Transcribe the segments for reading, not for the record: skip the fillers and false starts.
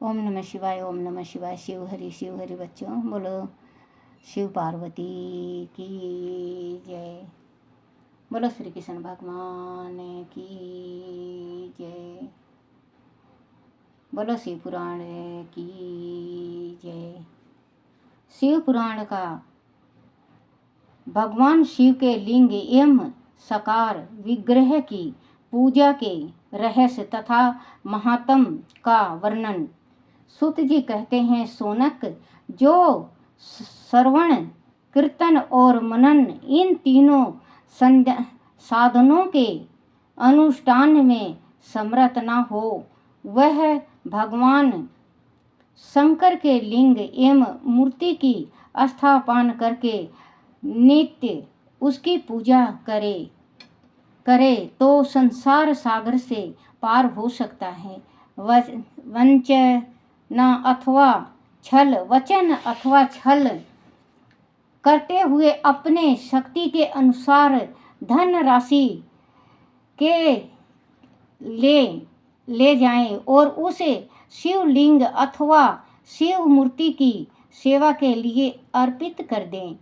ओम नमः शिवाय, ओम नमः शिवाय। शिव हरि बच्चों, बोलो शिव पार्वती की जय। बोलो श्री कृष्ण भगवान की जय। बोलो शिव पुराण की जय। शिव पुराण का भगवान शिव के लिंग एवं साकार विग्रह की पूजा के रहस्य तथा महात्म का वर्णन सूत जी कहते हैं, सोनक, जो श्रवण, कीर्तन और मनन इन तीनों साधनों के अनुष्ठान में समर्थ न हो, वह भगवान शंकर के लिंग एवं मूर्ति की स्थापना करके नित्य उसकी पूजा करे तो संसार सागर से पार हो सकता है। वचन अथवा छल करते हुए अपने शक्ति के अनुसार धन राशि के ले जाएं और उसे शिवलिंग अथवा शिव मूर्ति की सेवा के लिए अर्पित कर दें।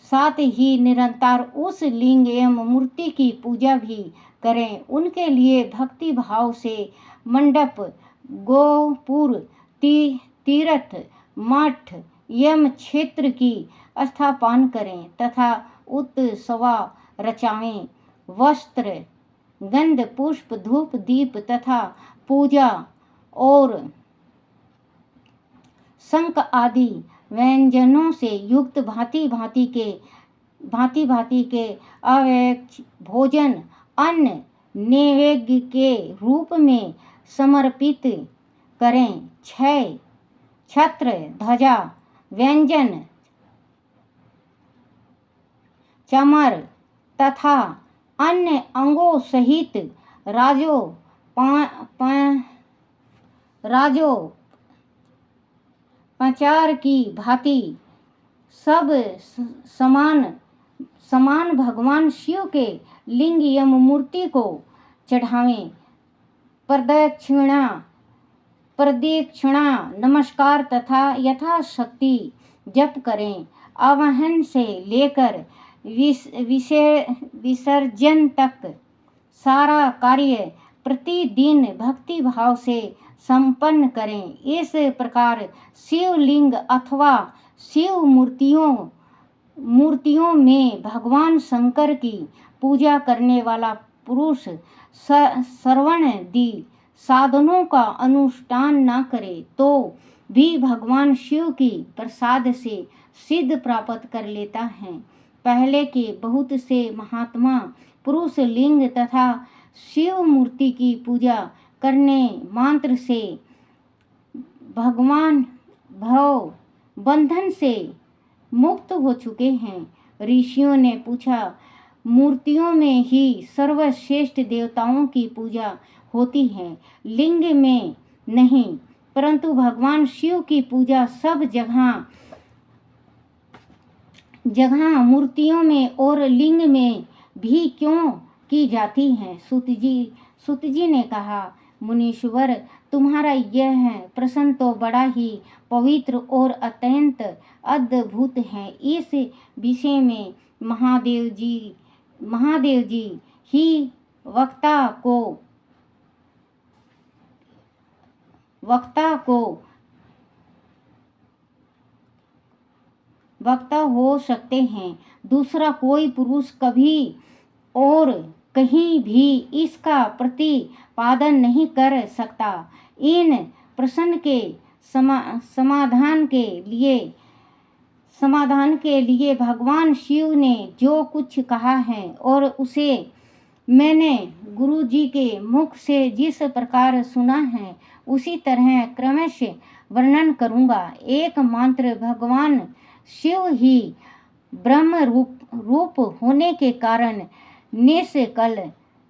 साथ ही निरंतर उस लिंग एवं मूर्ति की पूजा भी करें। उनके लिए भक्ति भाव से मंडप, गोपुर, तीर्थ, मठ एवं क्षेत्र की स्थापना करें तथा उत्सव रचावें। वस्त्र, गंध, पुष्प, धूप, दीप तथा पूजा और शंख आदि व्यंजनों से युक्त भांति भांति के अवैध भोजन अन्न नैवेद्य के रूप में समर्पित करें। छत्र, ध्वजा, व्यंजन, चमर तथा अन्य अंगों सहित राजोपचार की भांति सब समान भगवान शिव के लिंग एवं मूर्ति को चढ़ावें। प्रदक्षिणा नमस्कार तथा यथाशक्ति जप करें। आवाहन से लेकर विसर्जन तक सारा कार्य प्रतिदिन भक्ति भाव से संपन्न करें। इस प्रकार शिवलिंग अथवा शिव मूर्तियों में भगवान शंकर की पूजा करने वाला पुरुष श्रवणादि साधनों का अनुष्ठान न करे तो भी भगवान शिव की प्रसाद से सिद्ध प्राप्त कर लेता है। पहले के बहुत से महात्मा पुरुष लिंग तथा शिव मूर्ति की पूजा करने मात्र से भगवान भव बंधन से मुक्त हो चुके हैं। ऋषियों ने पूछा, मूर्तियों में ही सर्वश्रेष्ठ देवताओं की पूजा होती है, लिंग में नहीं, परंतु भगवान शिव की पूजा सब जगह मूर्तियों में और लिंग में भी क्यों की जाती है। सूत जी ने कहा, मुनीश्वर, तुम्हारा यह प्रश्न तो बड़ा ही पवित्र और अत्यंत अद्भुत है। इस विषय में महादेव जी ही वक्ता हो सकते हैं। दूसरा कोई पुरुष कभी और कहीं भी इसका प्रतिपादन नहीं कर सकता। इन प्रश्न के समाधान के लिए भगवान शिव ने जो कुछ कहा है और उसे मैंने गुरु जी के मुख से जिस प्रकार सुना है उसी तरह क्रमशः वर्णन करूँगा। एकमात्र भगवान शिव ही ब्रह्म रूप होने के कारण निष्कल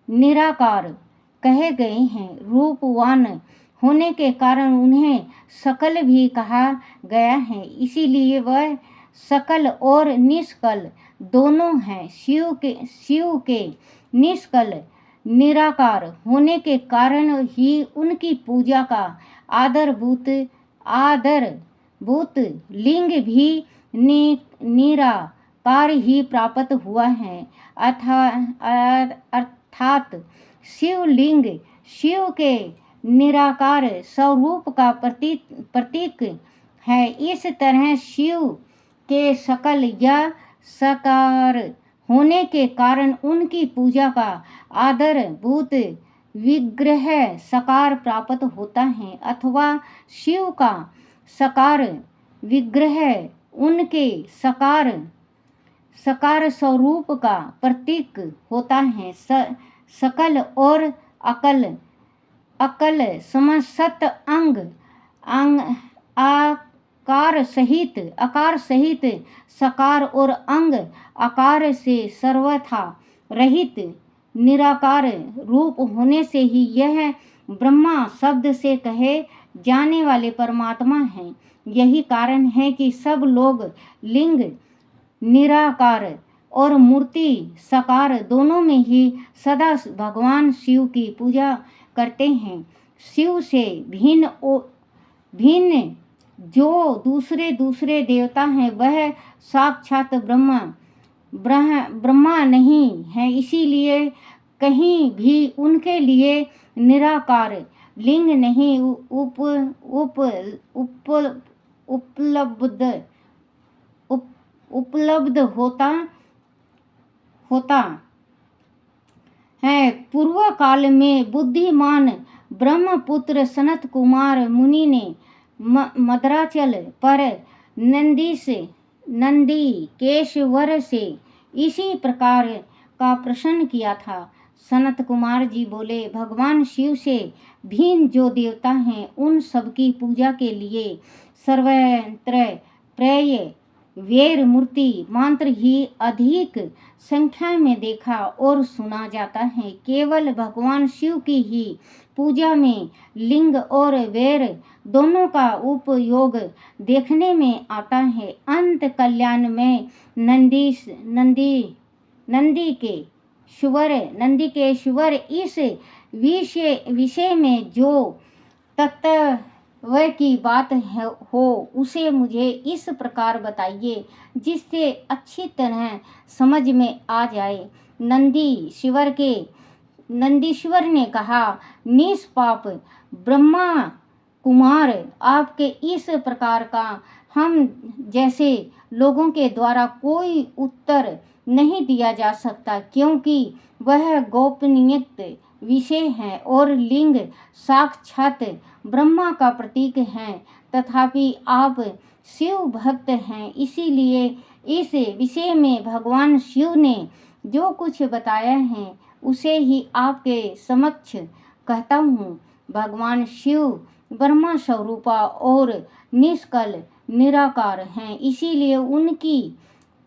निराकार कहे गए हैं। रूपवान होने के कारण उन्हें सकल भी कहा गया है, इसीलिए वह सकल और निष्कल दोनों हैं। शिव के निष्कल निराकार होने के कारण ही उनकी पूजा का आधारभूत आधारभूत लिंग भी निराकार ही प्राप्त हुआ है। अर्थात शिवलिंग शिव के निराकार स्वरूप का प्रतीक है। इस तरह शिव के सकल या साकार होने के कारण उनकी पूजा का आधारभूत विग्रह साकार प्राप्त होता है, अथवा शिव का साकार विग्रह उनके साकार स्वरूप का प्रतीक होता है। सकल और अकल समस्त अंग आकार सहित साकार और अंग आकार से सर्वथा रहित निराकार रूप होने से ही यह ब्रह्मा शब्द से कहे जाने वाले परमात्मा हैं। यही कारण है कि सब लोग लिंग निराकार और मूर्ति साकार दोनों में ही सदा भगवान शिव की पूजा करते हैं। शिव से भिन्न जो दूसरे देवता हैं वह साक्षात ब्रह्मा नहीं है, इसीलिए कहीं भी उनके लिए निराकार लिंग नहीं उपलब्ध होता है। पूर्व काल में बुद्धिमान ब्रह्मपुत्र सनत कुमार मुनि ने मद्राचल पर नंदीकेश्वर से इसी प्रकार का प्रश्न किया था। सनत कुमार जी बोले, भगवान शिव से भिन्न जो देवता हैं उन सबकी पूजा के लिए सर्वत्र प्रेय वेर मूर्ति मंत्र ही अधिक संख्या में देखा और सुना जाता है। केवल भगवान शिव की ही पूजा में लिंग और वेर दोनों का उपयोग देखने में आता है। अंत कल्याण में नंदीकेश्वर इस विषय में जो तत्व की बात हो उसे मुझे इस प्रकार बताइए जिससे अच्छी तरह समझ में आ जाए। नंदीश्वर ने कहा, निष्पाप ब्रह्मा कुमार, आपके इस प्रकार का हम जैसे लोगों के द्वारा कोई उत्तर नहीं दिया जा सकता, क्योंकि वह गोपनीय विषय है और लिंग साक्षात ब्रह्मा का प्रतीक है। तथापि आप शिव भक्त हैं, इसीलिए इस विषय में भगवान शिव ने जो कुछ बताया है उसे ही आपके समक्ष कहता हूँ। भगवान शिव ब्रह्मा स्वरूपा और निष्कल निराकार हैं, इसीलिए उनकी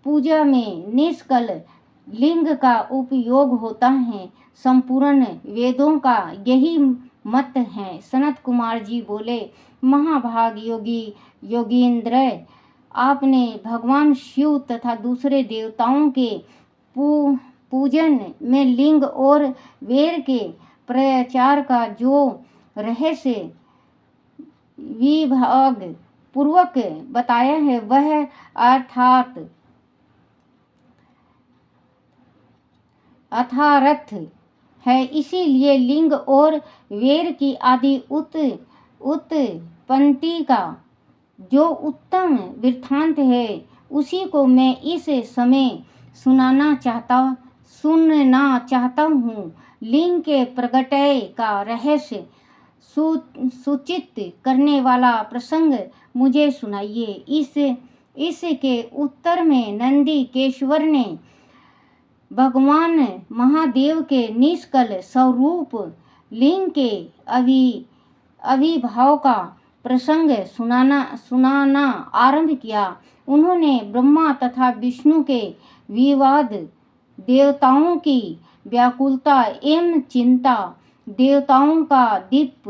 पूजा में निष्कल लिंग का उपयोग होता है। संपूर्ण वेदों का यही मत है। सनत कुमार जी बोले, महाभाग योगींद्र, आपने भगवान शिव तथा दूसरे देवताओं के पूजन में लिंग और वेर के प्रचार का जो रहस्य विभाग पूर्वक बताया है वह अर्थार्थ है। इसीलिए लिंग और वेर की आदि उत्पत्ति का जो उत्तम वृत्तांत है उसी को मैं इस समय सुनना चाहता हूँ। लिंग के प्रगटय का रहस्य सूचित करने वाला प्रसंग मुझे सुनाइए। इसके उत्तर में नंदीकेश्वर ने भगवान महादेव के निष्कल स्वरूप लिंग के आविर्भाव का प्रसंग सुनाना आरंभ किया। उन्होंने ब्रह्मा तथा विष्णु के विवाद, देवताओं की व्याकुलता एवं चिंता, देवताओं का दीप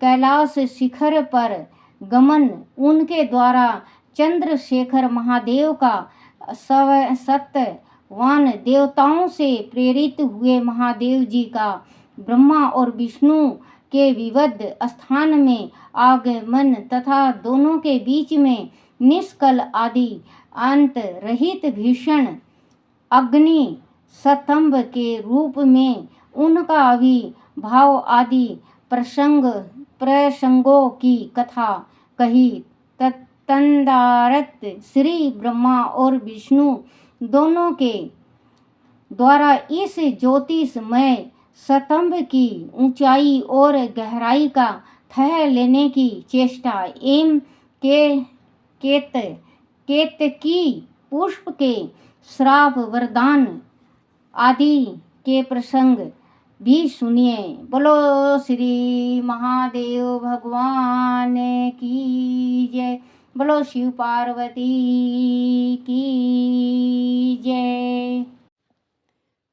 कैलाश शिखर पर गमन, उनके द्वारा चंद्रशेखर महादेव का सत्यवान, देवताओं से प्रेरित हुए महादेव जी का ब्रह्मा और विष्णु के विविध स्थान में आगमन तथा दोनों के बीच में निष्कल आदि अंत रहित भीषण अग्नि स्तंभ के रूप में उनका आविर्भाव आदि प्रसंगों की कथा कही। तदनंतर श्री ब्रह्मा और विष्णु दोनों के द्वारा इस ज्योतिषमय स्तंभ की ऊंचाई और गहराई का ठह लेने की चेष्टा एवं केतकी पुष्प के श्राप वरदान आदि के प्रसंग भी सुनिए। बोलो श्री महादेव भगवान की जय। बोलो शिव पार्वती की जय।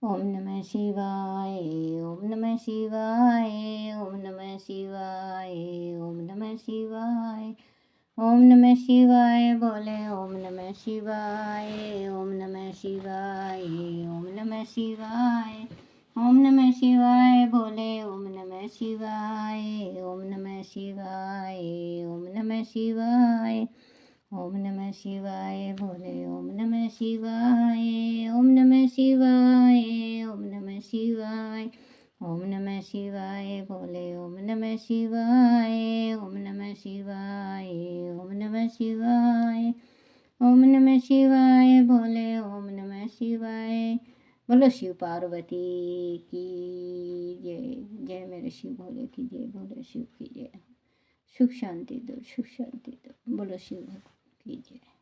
ओम नमः शिवाय, ओम नमः शिवाय, ओम नमः शिवाय, ओम नमः शिवाय, ओम नमः शिवाय। बोले ओम नमः शिवाय, ओम नमः शिवाय, ओम नमः शिवाय, ओम नमः शिवाय। बोले ओम नमः शिवाय, ओम नमः शिवाय, ओम नमः शिवाय, ओम नमः शिवाय। बोले ओम नमः शिवाय, ओम नमः शिवाय, ओम नमः शिवाय, ओम नमः शिवाय। बोले ओम नमः शिवाय, ओम नमः शिवाय, ओम नमः शिवाय, ओम नमः शिवाय। बोले ओम नमः शिवाय। बोलो शिव पार्वती की जय। जय मेरे शिव भोले की जय। भोले शिव की जय। सुख शांति दो, सुख शांति दो। बोलो शिव की जय।